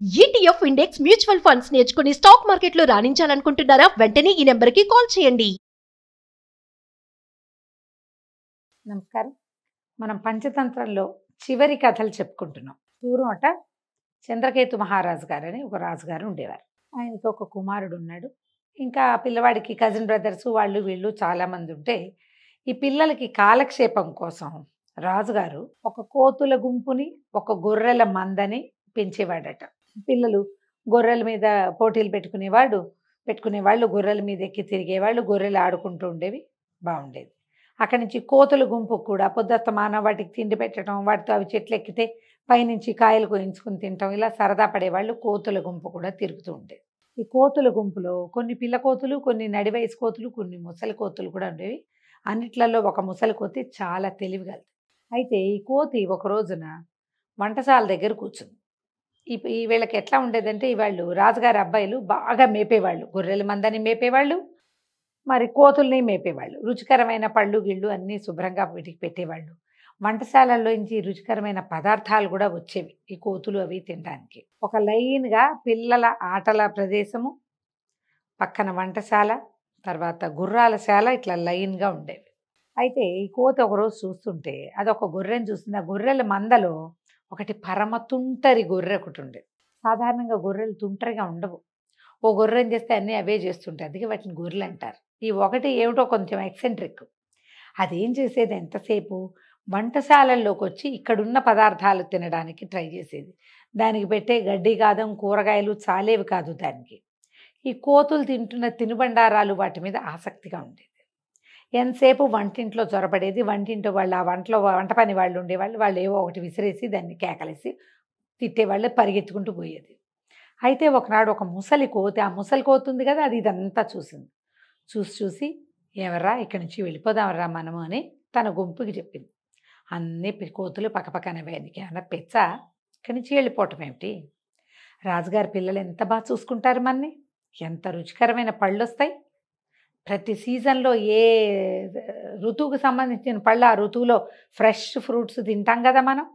ETF index mutual funds నేర్చుకుని stock మార్కెట్లో రాణించాలనుకుంటున్నారా? వెంటనే ఈ నెంబర్కి కాల్ చేయండి. నమస్కారం. మనం పంచతంత్రంలో చివరి కథలు చెప్పుకుంటున్నాం. పూర్వమట చంద్రకేతు మహారాజు గారని ఒక రాజుగారు ఉండేవారు. ఆయనకి ఒక కుమారుడు ఉన్నాడు. ఇంకా పిల్లవాడికి కజిన్ బ్రదర్స్ వాళ్ళు వీళ్ళు చాలామంది ఉంటే ఈ పిల్లలకి కాలక్షేపం కోసం రాజుగారు ఒక కోతుల గుంపుని ఒక గొర్రెల మందని పెంచేవాడట. పిల్లలు గొర్రెల మీద పోటీలు పెట్టుకునేవాళ్ళు గొర్రెల మీద ఎక్కి తిరిగేవాళ్ళు, గొర్రెలు ఆడుకుంటూ ఉండేవి, బాగుండేది. అక్కడి నుంచి కోతుల గుంపు కూడా పొద్దుస్తమానం వాటికి తిండి పెట్టడం, వాటితో అవి చెట్లు ఎక్కితే పైనుంచి కాయలు కోయించుకుని తినటం, ఇలా సరదా పడేవాళ్ళు. కోతుల గుంపు కూడా తిరుగుతూ ఉండేది. ఈ కోతుల గుంపులో కొన్ని పిల్ల కోతులు, కొన్ని నడి వయసు కోతులు, కొన్ని ముసలి కోతులు కూడా ఉండేవి. అన్నిట్లలో ఒక ముసలి కోతి చాలా తెలివిగలది. అయితే ఈ కోతి ఒక రోజున వంటశాల దగ్గర కూర్చుంది. ఈ వీళ్ళకి ఎట్లా ఉండేదంటే, వాళ్ళు రాజుగారి అబ్బాయిలు బాగా మేపేవాళ్ళు, గొర్రెల మందని మేపేవాళ్ళు, మరి కోతుల్ని మేపేవాళ్ళు. రుచికరమైన పళ్ళు గిళ్ళు అన్నీ శుభ్రంగా వీటికి పెట్టేవాళ్ళు. వంటశాలల్లో నుంచి రుచికరమైన పదార్థాలు కూడా వచ్చేవి ఈ కోతులు అవి తినడానికి. ఒక లైన్గా పిల్లల ఆటల ప్రదేశము, పక్కన వంటశాల, తర్వాత గుర్రాల శాల, ఇట్లా లైన్గా ఉండేవి. అయితే ఈ కోతి ఒకరోజు చూస్తుంటే అదొక గొర్రెని చూస్తుంది. ఆ గొర్రెల మందలో ఒకటి పరమ తుంటరి గొర్రె ఒకటి ఉండేది. సాధారణంగా గొర్రెలు తుంటరిగా ఉండవు. ఓ గొర్రెని చేస్తే అన్నీ అవే చేస్తుంటాయి, అందుకే వాటిని గొర్రెలు అంటారు. ఈ ఒకటి ఏమిటో కొంచెం ఎక్సెంట్రిక్. అదేం చేసేది, ఎంతసేపు వంటశాలల్లోకి వచ్చి ఇక్కడున్న పదార్థాలు తినడానికి ట్రై చేసేది. దానికి పెట్టే గడ్డి కాదం కూరగాయలు చాలేవి కాదు దానికి. ఈ కోతులు తింటున్న తినుబండారాలు వాటి మీద ఆసక్తిగా ఉండేది. ఎంతసేపు వంటింట్లో చొరబడేది. వంటింట్లో వాళ్ళు, ఆ వంట పని వాళ్ళు ఉండేవాళ్ళు, వాళ్ళు ఏవో ఒకటి విసిరేసి దాన్ని కేకలేసి తిట్టేవాళ్ళు, పరిగెత్తుకుంటూ పోయేది. అయితే ఒకనాడు ఒక ముసలి కోతి, ఆ ముసలి కోతి ఉంది కదా, అది ఇదంతా చూసింది. చూసి ఎవర్రా ఇక్కడి నుంచి వెళ్ళిపోదామరా మనము అని తన గుంపుకి చెప్పింది. అన్నీ కోతులు పక్కపక్కనవే, నీకు ఏమన్నా పెచ్చా, ఇక్కడి నుంచి వెళ్ళిపోవటం ఏమిటి? రాజుగారి పిల్లలు ఎంత బాగా చూసుకుంటారు మనని, ఎంత రుచికరమైన పళ్ళు వస్తాయి. ప్రతి సీజన్లో ఏ ఋతువుకు సంబంధించిన పళ్ళు ఆ ఋతువులో ఫ్రెష్ ఫ్రూట్స్ తింటాం కదా మనం.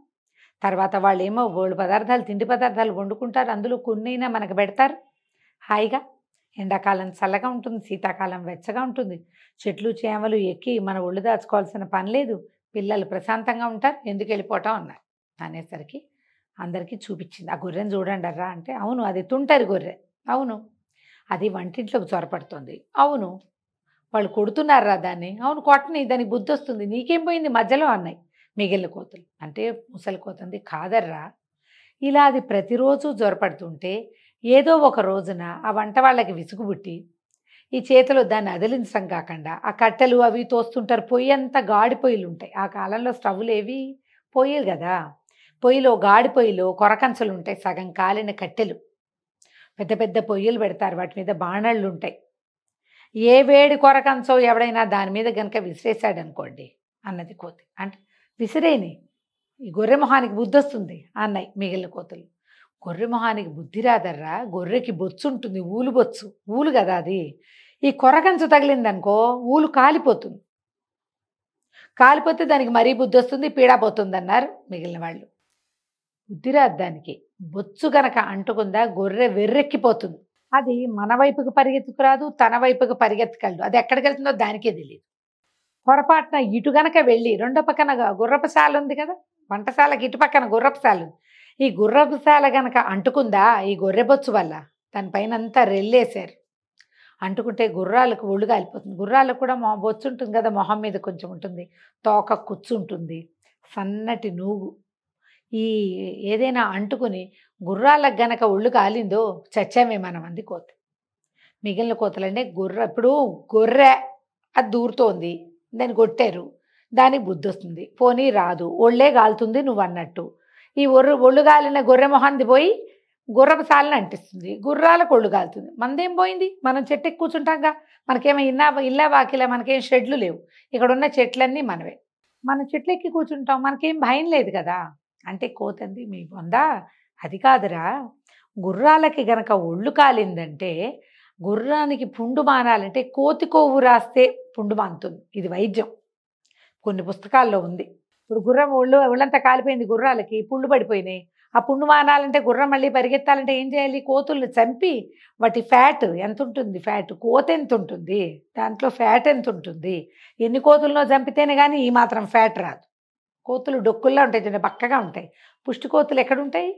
తర్వాత వాళ్ళు ఏమో బోల్డు పదార్థాలు, తిండి పదార్థాలు వండుకుంటారు, అందులో కొన్నైనా మనకు పెడతారు హాయిగా. ఎండాకాలం చల్లగా ఉంటుంది, శీతాకాలం వెచ్చగా ఉంటుంది. చెట్లు చేమలు ఎక్కి మన ఒళ్ళు దాచుకోవాల్సిన పని లేదు, పిల్లలు ప్రశాంతంగా ఉంటారు, ఎందుకు వెళ్ళిపోవటం అన్నారు. అనేసరికి అందరికీ చూపించింది. ఆ గొర్రెని చూడండి అర్రా అంటే, అవును అది తుంటరి గొర్రె, అవును అది వంటింట్లోకి చొరపడుతుంది, అవును వాళ్ళు కొడుతున్నారా దాన్ని, అవును కొట్టని, దానికి బుద్ధి వస్తుంది, నీకేం పోయింది మధ్యలో అన్నాయి మిగిలిన కోతులు. అంటే ముసలి కోతంది, కాదర్రా, ఇలా అది ప్రతిరోజు జ్వరపడుతుంటే ఏదో ఒక రోజున ఆ వంట వాళ్ళకి విసుగుబుట్టి ఈ చేతిలో దాన్ని అదిలించడం కాకుండా ఆ కట్టెలు అవి తోస్తుంటారు. పొయ్యి అంతా గాడి పొయ్యిలు ఉంటాయి ఆ కాలంలో, స్టవ్లు ఏవి, పొయ్యిలు కదా. పొయ్యిలో గాడి పొయ్యిలో కొరకంచలు ఉంటాయి, సగం కాలిన కట్టెలు, పెద్ద పెద్ద పొయ్యిలు పెడతారు, వాటి మీద బాణళ్ళు ఉంటాయి. ఏ వేడి కొరకంచో ఎవడైనా దాని మీద కనుక విసిరేశాడనుకోండి అన్నది కోతి. అంటే విసిరేని, ఈ గొర్రె మొహానికి బుద్ధి వస్తుంది అన్నాయి మిగిలిన కోతులు. గొర్రె మొహానికి బుద్ధి రాదర్రా, గొర్రెకి బొచ్చు ఉంటుంది, ఊలు బొచ్చు, ఊలు కదా అది. ఈ కొరకంచు తగిలిందనుకో ఊలు కాలిపోతుంది, కాలిపోతే దానికి మరీ బుద్ధి వస్తుంది, పీడాపోతుంది అన్నారు మిగిలిన వాళ్ళు. బుద్ధి రాదు దానికి, బొచ్చు గనక అంటుకుందా గొర్రె వెర్రెక్కిపోతుంది. అది మన వైపుకి పరిగెత్తుకురాదు, తన వైపుకి పరిగెత్తగలదు, అది ఎక్కడికి వెళ్తుందో దానికే తెలియదు. పొరపాటున ఇటు గనక వెళ్ళి, రెండో పక్కన గుర్రపుశాల ఉంది కదా, వంటశాలకి ఇటు పక్కన గుర్రపుశాల ఉంది, ఈ గుర్రపుశాల గనక అంటుకుందా ఈ గొర్రెబొచ్చు వల్ల, దానిపైన అంతా రెల్లేశారు, అంటుకుంటే గుర్రాలకు ఒళ్ళు కాలిపోతుంది. గుర్రాలకు కూడా బొచ్చు ఉంటుంది కదా, మొహం మీద కొంచెం ఉంటుంది, తోక కూర్చుంటుంది, సన్నటి నూగు. ఈ ఏదైనా అంటుకుని గుర్రాలకు గనక ఒళ్ళు కాలిందో చచ్చామే మనం అంది కోతి. మిగిలిన కోతలంటే ఇప్పుడు గొర్రె అది దూరుతోంది, దాన్ని కొట్టారు, దానికి బుద్ధి వస్తుంది, పోనీ రాదు, ఒళ్ళే కాలుతుంది నువ్వు అన్నట్టు. ఈ ఒళ్ళు కాలిన గొర్రె మొహాన్ని పోయి గుర్రపు సాలని అంటిస్తుంది, గుర్రాలకు ఒళ్ళు కాలుతుంది. మనదేం పోయింది, మనం చెట్టు ఎక్కి కూర్చుంటాంగా, మనకేమో ఇల్లా వాకిలా, మనకేం షెడ్లు లేవు, ఇక్కడ ఉన్న చెట్లన్నీ మనవే, మనం చెట్లు ఎక్కి కూర్చుంటాం, మనకేం భయం లేదు కదా. అంటే కోతంది, మీ బొందా అది కాదురా, గుర్రాలకి గనక ఒళ్ళు కాలిందంటే గుర్రానికి పుండు మానాలంటే కోతి కొవ్వు రాస్తే పుండు మానుతుంది, ఇది వైద్యం, కొన్ని పుస్తకాల్లో ఉంది. ఇప్పుడు గుర్రం ఒళ్ళంతా కాలిపోయింది, గుర్రాలకి పుళ్ళు పడిపోయినాయి, ఆ పుండు మానాలంటే గుర్రం మళ్ళీ పరిగెత్తాలంటే ఏం చేయాలి? కోతుల్ని చంపి వాటి ఫ్యాట్ ఎంత ఉంటుంది? ఫ్యాట్ కోత ఎంత ఉంటుంది? దాంట్లో ఫ్యాట్ ఎంత ఉంటుంది? ఎన్ని కోతులను చంపితేనే కానీ ఈ మాత్రం ఫ్యాట్ రాదు. కోతులు డొక్కుల్లా ఉంటాయి చూడండి, బక్కగా ఉంటాయి. పుష్టి కోతులు ఎక్కడుంటాయి?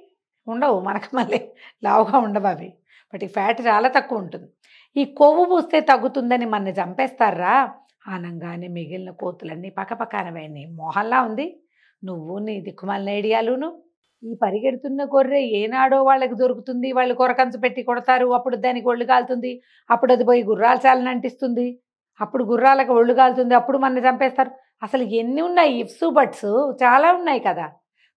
ఉండవు. మనకు మళ్ళీ లావుగా ఉండవు అవి. వాటి ఫ్యాట్ చాలా తక్కువ ఉంటుంది. ఈ కొవ్వు పూస్తే తగ్గుతుందని మన చంపేస్తారా అనగానే మిగిలిన కోతులన్నీ పక్కపక్కనవన్నీ మోహల్లా ఉంది. నువ్వు నీ దిక్కుమాలిన ఐడియాలును. ఈ పరిగెడుతున్న గొర్రె ఏనాడో వాళ్ళకి దొరుకుతుంది, వాళ్ళు కొరకంచు పెట్టి కొడతారు, అప్పుడు దానికి ఒళ్ళు కాలుతుంది, అప్పుడు అది పోయి గుర్రాల చాలని అంటిస్తుంది, అప్పుడు గుర్రాలకు ఒళ్ళు కాలుతుంది, అప్పుడు మన చంపేస్తారు. అసలు ఎన్ని ఉన్నాయి ఇఫ్స్ బట్స్? చాలా ఉన్నాయి కదా.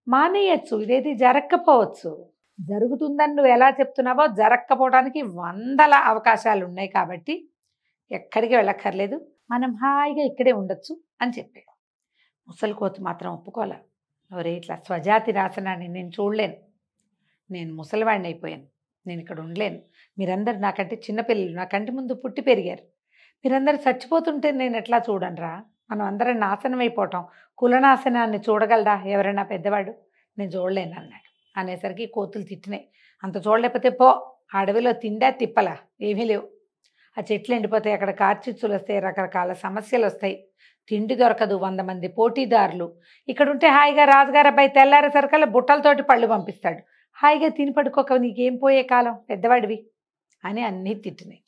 మానేయచ్చు, ఇదేది జరగకపోవచ్చు. జరుగుతుందని నువ్వు ఎలా చెప్తున్నావో జరగకపోవడానికి వందల అవకాశాలు ఉన్నాయి. కాబట్టి ఎక్కడికి వెళ్ళక్కర్లేదు, మనం హాయిగా ఇక్కడే ఉండొచ్చు అని చెప్పాడు. ముసలి కోతి మాత్రం ఒప్పుకోలే. ఎవరే ఇట్లా స్వజాతి రాసనాన్ని నేను చూడలేను, నేను ముసలివాడిని అయిపోయాను, నేను ఇక్కడ ఉండలేను. మీరందరూ నాకంటే చిన్నపిల్లలు, నా కంటి ముందు పుట్టి పెరిగారు, మీరందరూ చచ్చిపోతుంటే నేను ఎట్లా చూడనురా? మనం అందరం నాశనం అయిపోవటం, కులనాశనాన్ని చూడగలరా ఎవరైనా పెద్దవాడు? నేను చూడలేను అన్నాడు. అనేసరికి కోతులు తిట్టినాయి. అంత చూడలేకపోతే పో, అడవిలో తిండా తిప్పలా ఏమీ లేవు, ఆ చెట్లు ఎండిపోతాయి, అక్కడ కార్చిచ్చులు వస్తాయి, రకరకాల సమస్యలు వస్తాయి, తిండి దొరకదు, 100 మంది పోటీదారులు. ఇక్కడ ఉంటే హాయిగా రాజుగారు అబ్బాయి తెల్లారేసరికల్లా బుట్టలతోటి పళ్ళు పంపిస్తాడు, హాయిగా తిని పడుకోక నీకేం పోయే కాలం, పెద్దవాడివి అని అన్నీ తిట్టినాయి.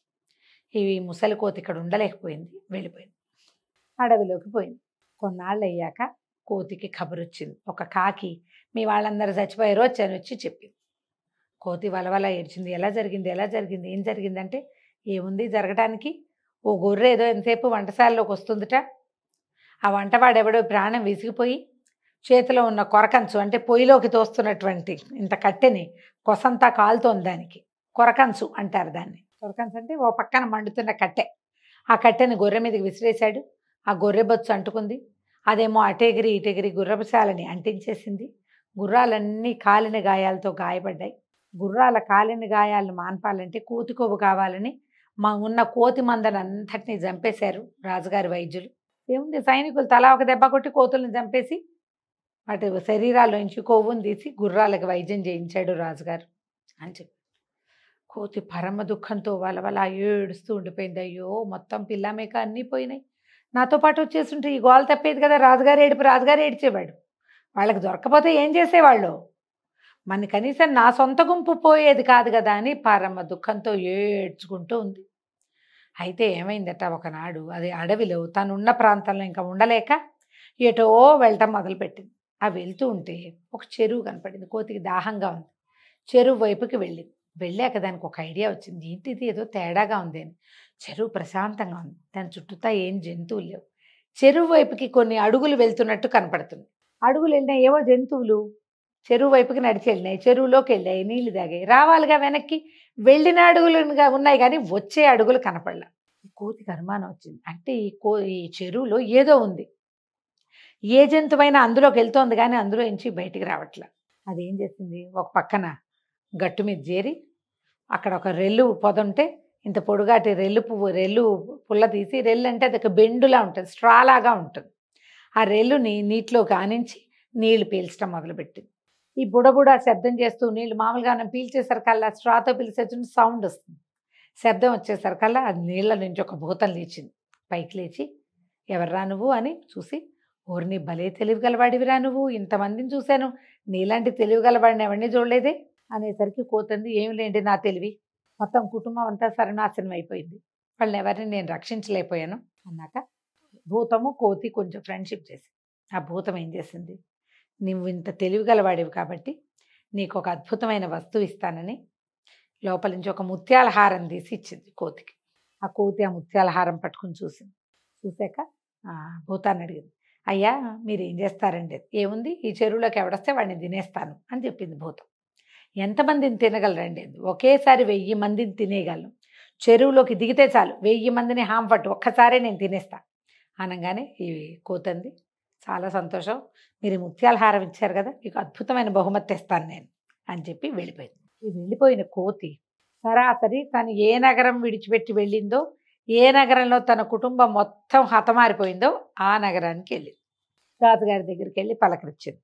ఇవి ముసలి కోతి ఇక్కడ ఉండలేకపోయింది, వెళ్ళిపోయింది, అడవిలోకి పోయింది. కొన్నాళ్ళు అయ్యాక కోతికి కబురు వచ్చింది. ఒక కాకి మీ వాళ్ళందరూ చచ్చిపోయారో వచ్చాను వచ్చి చెప్పింది. కోతి వలవల ఏడ్చింది. ఎలా జరిగింది, ఎలా జరిగింది, ఏం జరిగిందంటే, ఏముంది జరగడానికి, ఓ గొర్రె ఏదో ఎంతసేపు వంటశాలలోకి వస్తుందిట, ఆ వంటవాడెవడో ప్రాణం విసిగిపోయి చేతిలో ఉన్న కొరకంచు అంటే పొయ్యిలోకి తోస్తున్నటువంటి ఇంత కట్టెని కొసంతా కాలుతోంది, దానికి కొరకంచు అంటారు దాన్ని. కొరకంచు అంటే ఓ పక్కన మండుతున్న కట్టె, ఆ కట్టెని గొర్రె మీదకి విసిరేశాడు. ఆ గొర్రె బొచ్చు అంటుకుంది, అదేమో అటెగిరి ఇటెగిరి గుర్రపుశాలని అంటించేసింది. గుర్రాలన్నీ కాలిన గాయాలతో గాయపడ్డాయి. గుర్రాల కాలిన గాయాలను మాన్పాలంటే కోతి కొవ్వు కావాలని ఉన్న కోతి మందనంతటిని చంపేశారు రాజుగారి వైద్యులు. ఏముంది, సైనికులు తలా ఒక దెబ్బ కొట్టి కోతులను చంపేసి వాటి శరీరాల్లోంచి కొవ్వును తీసి గుర్రాలకు వైద్యం చేయించాడు రాజుగారు అని చెప్పి. కోతి పరమ దుఃఖంతో వలవల ఏడుస్తూ ఉండిపోయింది. అయ్యో మొత్తం పిల్ల మేక అన్నీ పోయినాయి, నాతో పాటు వచ్చేస్తుంటే ఈ గోల తప్పేది కదా, రాజుగారు ఏడుపు రాజుగారు ఏడ్చేవాడు, వాళ్ళకి దొరకపోతే ఏం చేసేవాళ్ళు, మన కనీసం నా సొంత గుంపు పోయేది కాదు కదా అని పరమ దుఃఖంతో ఏడ్చుకుంటూ ఉంది. అయితే ఏమైందట, ఒకనాడు అది అడవిలో తనున్న ప్రాంతంలో ఇంకా ఉండలేక ఎటో వెళ్ళటం మొదలుపెట్టింది. ఆ వెళ్తూ ఉంటే ఒక చెరువు కనపడింది. కోతికి దాహంగా ఉంది, చెరువు వైపుకి వెళ్ళింది. వెళ్ళాక దానికి ఒక ఐడియా వచ్చింది, ఏంటిది ఏదో తేడాగా ఉంది అని. చెరువు ప్రశాంతంగా ఉంది, దాని చుట్టూతా ఏం జంతువులు లేవు. చెరువు వైపుకి కొన్ని అడుగులు వెళ్తున్నట్టు కనపడుతుంది. అడుగులు వెళ్ళినా ఏవో జంతువులు చెరువు వైపుకి నడిచి వెళ్ళినాయి, చెరువులోకి వెళ్ళాయి, నీళ్లు తాగాయి, రావాలిగా వెనక్కి, వెళ్ళిన అడుగులుగా ఉన్నాయి కానీ వచ్చే అడుగులు కనపడలా. ఈ కోతికి అనుమానం వచ్చింది, అంటే ఈ చెరువులో ఏదో ఉంది, ఏ జంతువైనా అందులోకి వెళ్తోంది కానీ అందులో నుంచి బయటికి రావట్లా. అదేం చేసింది, ఒక పక్కన గట్టు మీద చేరి అక్కడ ఒక రెల్లు పొద ఉంటే ఇంత పొడుగాటి రెల్లు పుల్ల తీసి, రెల్లు అంటే అది ఒక బెండులా ఉంటుంది, స్ట్రాలాగా ఉంటుంది, ఆ రెల్లుని నీటిలోకి ఆనించి నీళ్లు పీల్చడం మొదలుపెట్టింది. ఈ బుడబుడ శబ్దం చేస్తూ నీళ్ళు మామూలుగా మనం పీల్చేసరికల్లా స్ట్రాతో పీల్చేసిన సౌండ్ వస్తుంది, శబ్దం వచ్చేసరికల్లా అది నీళ్ళ నుంచి ఒక భూతం లేచింది. పైకి లేచి ఎవర్రా నువ్వు అని చూసి, ఓర్ని భలే తెలివిగలవాడివిరా నువ్వు, ఇంతమందిని చూశాను, నీలాంటి తెలివిగలవాడిని ఎవరిని చూడలేదే అనేసరికి కోతంది, ఏమి లేండి నా తెలివి, మొత్తం కుటుంబం అంతా సర్వనాశనం అయిపోయింది, వాళ్ళని ఎవరిని నేను రక్షించలేకపోయాను అన్నాక భూతము కోతి కొంచెం ఫ్రెండ్షిప్ చేసి, ఆ భూతం ఏం చేసింది, నువ్వు ఇంత తెలివిగలవాడివి కాబట్టి నీకు ఒక అద్భుతమైన వస్తువు ఇస్తానని లోపల నుంచి ఒక ముత్యాల హారం తీసి ఇచ్చింది కోతికి. ఆ కోతి ఆ ముత్యాల హారం పట్టుకుని చూసింది. చూశాక భూతాన్ని అడిగింది, అయ్యా మీరు ఏం చేస్తారండి? ఏముంది, ఈ చెరువులోకి ఎవడొస్తే వాడిని తినేస్తాను అని చెప్పింది భూతం. ఎంతమందిని తినగలరండి? ఒకేసారి 1000 మందిని తినేయగలను, చెరువులోకి దిగితే చాలు 1000 మందిని హాంపట్టు ఒక్కసారే నేను తినేస్తా అనగానే ఈ కోతంది, చాలా సంతోషం, మీరు ముత్యాల హారం ఇచ్చారు కదా, మీకు అద్భుతమైన బహుమతి తెస్తాను నేను అని చెప్పి వెళ్ళిపోయింది. ఈ వెళ్ళిపోయిన కోతి సరాసరి తను ఏ నగరం విడిచిపెట్టి వెళ్ళిందో, ఏ నగరంలో తన కుటుంబం మొత్తం హతమారిపోయిందో ఆ నగరానికి వెళ్ళింది. రాజుగారి దగ్గరికి వెళ్ళి పలకరించింది.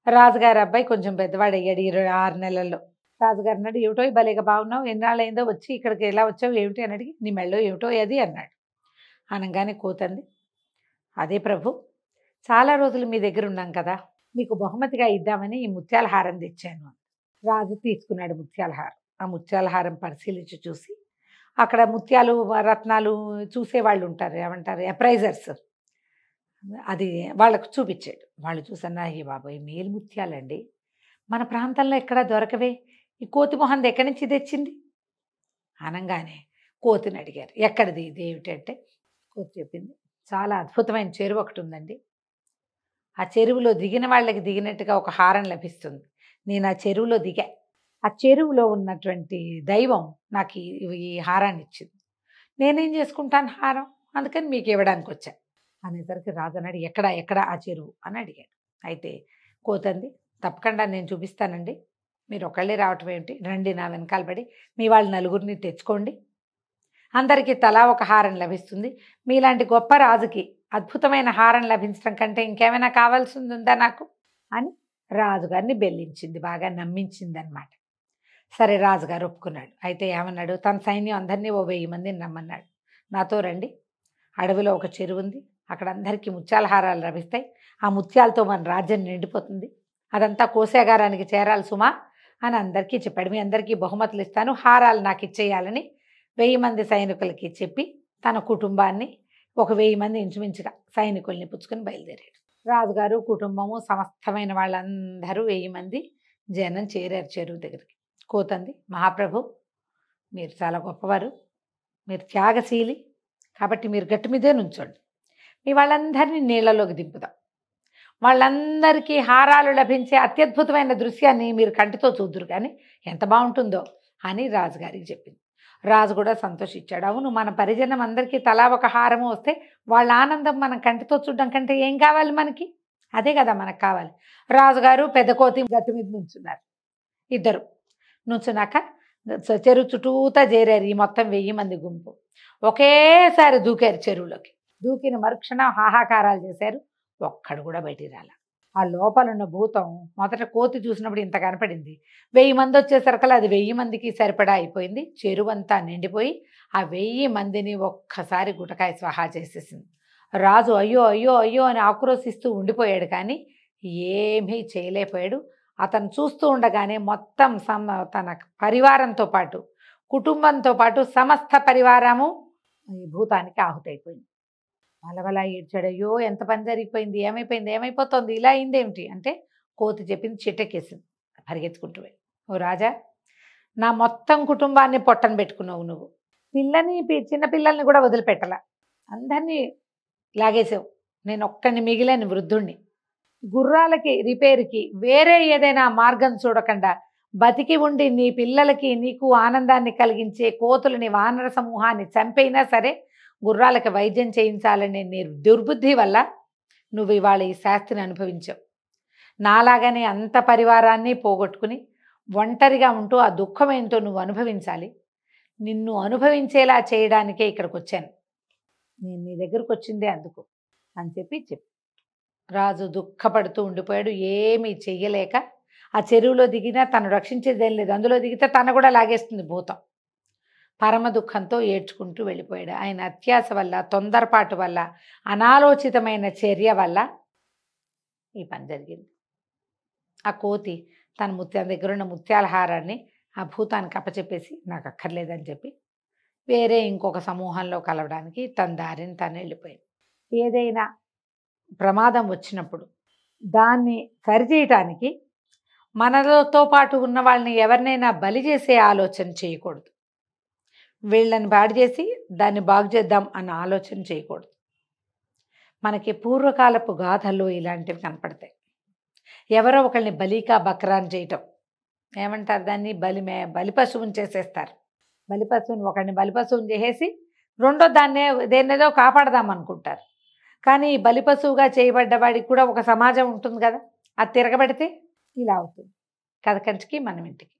రాజుగారి అబ్బాయి కొంచెం పెద్దవాడు అయ్యాడు 26 నెలల్లో. రాజుగారు అన్నాడు, ఏమిటో భలేగా బాగున్నావు, ఎన్నాళ్ళైందో వచ్చి ఇక్కడికి ఎలా వచ్చావు ఏమిటి అని అడిగి, నీ మెళ్ళో ఏమిటో అది అన్నాడు. అనగానే కోతంది, అదే ప్రభు, చాలా రోజులు మీ దగ్గర ఉన్నాం కదా, మీకు బహుమతిగా ఇద్దామని ఈ ముత్యాల హారం తెచ్చాను. రాజు తీసుకున్నాడు ముత్యాల హారం. ఆ ముత్యాల హారం పరిశీలించి చూసి, అక్కడ ముత్యాలు రత్నాలు చూసేవాళ్ళు ఉంటారు, ఏమంటారు అప్రైజర్స్, అది వాళ్ళకు చూపించాడు. వాళ్ళు చూసన్నా, అయ్యే బాబోయ్ మేలు ముత్యాలండి, మన ప్రాంతంలో ఎక్కడా దొరకవే, ఈ కోతి మొహంది ఎక్కడి నుంచి తెచ్చింది అనగానే కోతిని అడిగారు, ఎక్కడిది ఇది ఏమిటంటే, కోతి చెప్పింది, చాలా అద్భుతమైన చెరువు ఒకటి ఉందండి, ఆ చెరువులో దిగిన వాళ్ళకి దిగినట్టుగా ఒక హారం లభిస్తుంది. నేను ఆ చెరువులో దిగా, ఆ చెరువులో ఉన్నటువంటి దైవం నాకు ఈ హారాన్ని ఇచ్చింది, నేనేం చేసుకుంటాను హారం, అందుకని మీకు ఇవ్వడానికి వచ్చా అనేసరికి రాజు అన్నాడు, ఎక్కడ ఎక్కడ ఆ చెరువు అని అడిగాడు. అయితే కోతంది, తప్పకుండా నేను చూపిస్తానండి, మీరు ఒకళ్ళే రావటం ఏమిటి, రండి నా వెనకాల పడి మీ వాళ్ళు నలుగురిని తెచ్చుకోండి, అందరికీ తలా ఒక హారం లభిస్తుంది, మీలాంటి గొప్ప రాజుకి అద్భుతమైన హారం లభించడం కంటే ఇంకేమైనా కావాల్సి ఉందా నాకు అని రాజుగారిని బెల్లించింది, బాగా నమ్మించింది అనమాట. సరే రాజుగారు ఒప్పుకున్నాడు. అయితే ఏమన్నాడు, తన సైన్యం అందరినీ ఓ 1000 మందిని రమ్మన్నాడు, నాతో రండి, అడవిలో ఒక చెరువు ఉంది, అక్కడ అందరికీ ముత్యాల హారాలు లభిస్తాయి, ఆ ముత్యాలతో మన రాజ్యం నిండిపోతుంది, అదంతా కోశాగారానికి చేరాలి సుమా అని అందరికీ చెప్పాడు. మీ అందరికీ బహుమతులు ఇస్తాను, హారాలు నాకు ఇచ్చేయాలని 1000 మంది సైనికులకి చెప్పి తన కుటుంబాన్ని ఒక 1000 మంది ఇంచుమించుగా సైనికుల్ని పుచ్చుకొని బయలుదేరాడు. రాజుగారు కుటుంబము సమస్తమైన వాళ్ళందరూ 1000 మంది జనం చేరారు చెరువు దగ్గరికి. కోతంది, మహాప్రభు మీరు చాలా గొప్పవారు, మీరు త్యాగశీలి, కాబట్టి మీరు గట్టి మీదే నుంచోండి, మీ వాళ్ళందరినీ నీళ్లలోకి దింపుదాం, వాళ్ళందరికీ హారాలు లభించే అత్యద్భుతమైన దృశ్యాన్ని మీరు కంటితో చూద్దురు కానీ ఎంత బాగుంటుందో అని రాజుగారికి చెప్పింది. రాజు కూడా సంతోషించాడు. అవును, మన పరిజనం అందరికీ తలా ఒక హారము వస్తే వాళ్ళ ఆనందం మనం కంటితో చూడడం కంటే ఏం కావాలి మనకి, అదే కదా మనకు కావాలి. రాజుగారు పెద్ద కోతి గట్టు మీద నుంచున్నారు, ఇద్దరు నుంచున్నాక చెరువు చుట్టూతా చేరారు ఈ మొత్తం 1000 మంది గుంపు. ఒకేసారి దూకారు చెరువులోకి. దూకిన మరుక్షణం హాహాకారాలు చేశారు, ఒక్కడు కూడా బయటికి రాల. ఆ లోపల ఉన్న భూతం మొదట కోతి చూసినప్పుడు ఇంత కనపడింది, 1000 మంది వచ్చేసరికల్లా అది 1000 మందికి సరిపడా అయిపోయింది, చెరువంతా నిండిపోయి ఆ 1000 మందిని ఒక్కసారి గుటకాయ స్వాహా చేసేసింది. రాజు అయ్యో అయ్యో అయ్యో అని ఆక్రోశిస్తూ ఉండిపోయాడు, కానీ ఏమీ చేయలేకపోయాడు. అతను చూస్తూ ఉండగానే మొత్తం తన పరివారంతో పాటు కుటుంబంతో పాటు సమస్త పరివారము ఈ భూతానికి ఆహుతైపోయింది. వలవలా ఏడ్చాడు, అయ్యో ఎంత పని జరిగిపోయింది, ఏమైపోయింది, ఏమైపోతుంది, ఇలా అయిందేమిటి అంటే కోతి చెప్పింది, చిట్టెక్కేసింది పరిగెత్తుకుంటూ వెళ్ళి, ఓ రాజా, నా మొత్తం కుటుంబాన్ని పొట్టన పెట్టుకున్నావు నువ్వు, చిన్నపిల్లల్ని కూడా వదిలిపెట్టలా, అందరినీ లాగేసావు, నేను ఒక్కడిని మిగిలేని వృద్ధుణ్ణి, గుర్రాలకి రిపేరుకి వేరే ఏదైనా మార్గం చూడకుండా బతికి ఉండి నీ పిల్లలకి నీకు ఆనందాన్ని కలిగించే కోతులని వానర సమూహాన్ని చంపైనా సరే గుర్రాలకి వైద్యం చేయించాలనే నీ దుర్బుద్ధి వల్ల నువ్వు ఇవాళ ఈ శాస్తిని అనుభవించావు. నాలాగానే అంత పరివారాన్ని పోగొట్టుకుని ఒంటరిగా ఉంటూ ఆ దుఃఖం ఏంటో నువ్వు అనుభవించాలి, నిన్ను అనుభవించేలా చేయడానికే ఇక్కడికి వచ్చాను, నేను నీ దగ్గరకు వచ్చిందే అందుకు అని చెప్పి రాజు దుఃఖపడుతూ ఉండిపోయాడు. ఏమీ చెయ్యలేక ఆ చెరువులో దిగినా తను రక్షించేదేం లేదు, అందులో దిగితే తన కూడా లాగేస్తుంది భూతం. పరమ దుఃఖంతో ఏడ్చుకుంటూ వెళ్ళిపోయాడు. ఆయన అత్యాశ వల్ల, తొందరపాటు వల్ల, అనాలోచితమైన చర్య వల్ల ఈ పని జరిగింది. ఆ కోతి తన దగ్గర ఉన్న ముత్యాల హారాన్ని ఆ భూతానికి అప్పచెప్పేసి నాకు అక్కర్లేదని చెప్పి వేరే ఇంకొక సమూహంలో కలవడానికి తన దారిని తను వెళ్ళిపోయింది. ఏదైనా ప్రమాదం వచ్చినప్పుడు దాన్ని సరిచేయటానికి మనతో పాటు ఉన్న వాళ్ళని ఎవరినైనా బలి చేసే ఆలోచన చేయకూడదు, వీళ్ళని బాడి చేసి దాన్ని బాగు చేద్దాం అన్న ఆలోచన చేయకూడదు. మనకి పూర్వకాలపు గాథల్లో ఇలాంటివి కనపడతాయి. ఎవరో ఒకళ్ళని బలికా బక్రాన్ చేయటం, ఏమంటారు దాన్ని, బలి పశువుని చేసేస్తారు. బలి పశువుని ఒకడిని బలి పశువుని చేసేసి రెండో దేన్నేదో కాపాడదాం అనుకుంటారు. కానీ బలి పశువుగా చేయబడ్డ వాడికి కూడా ఒక సమాజం ఉంటుంది కదా, అది తిరగబడితే ఇలా అవుతుంది. కథ కంచికి మనం ఇంటికి.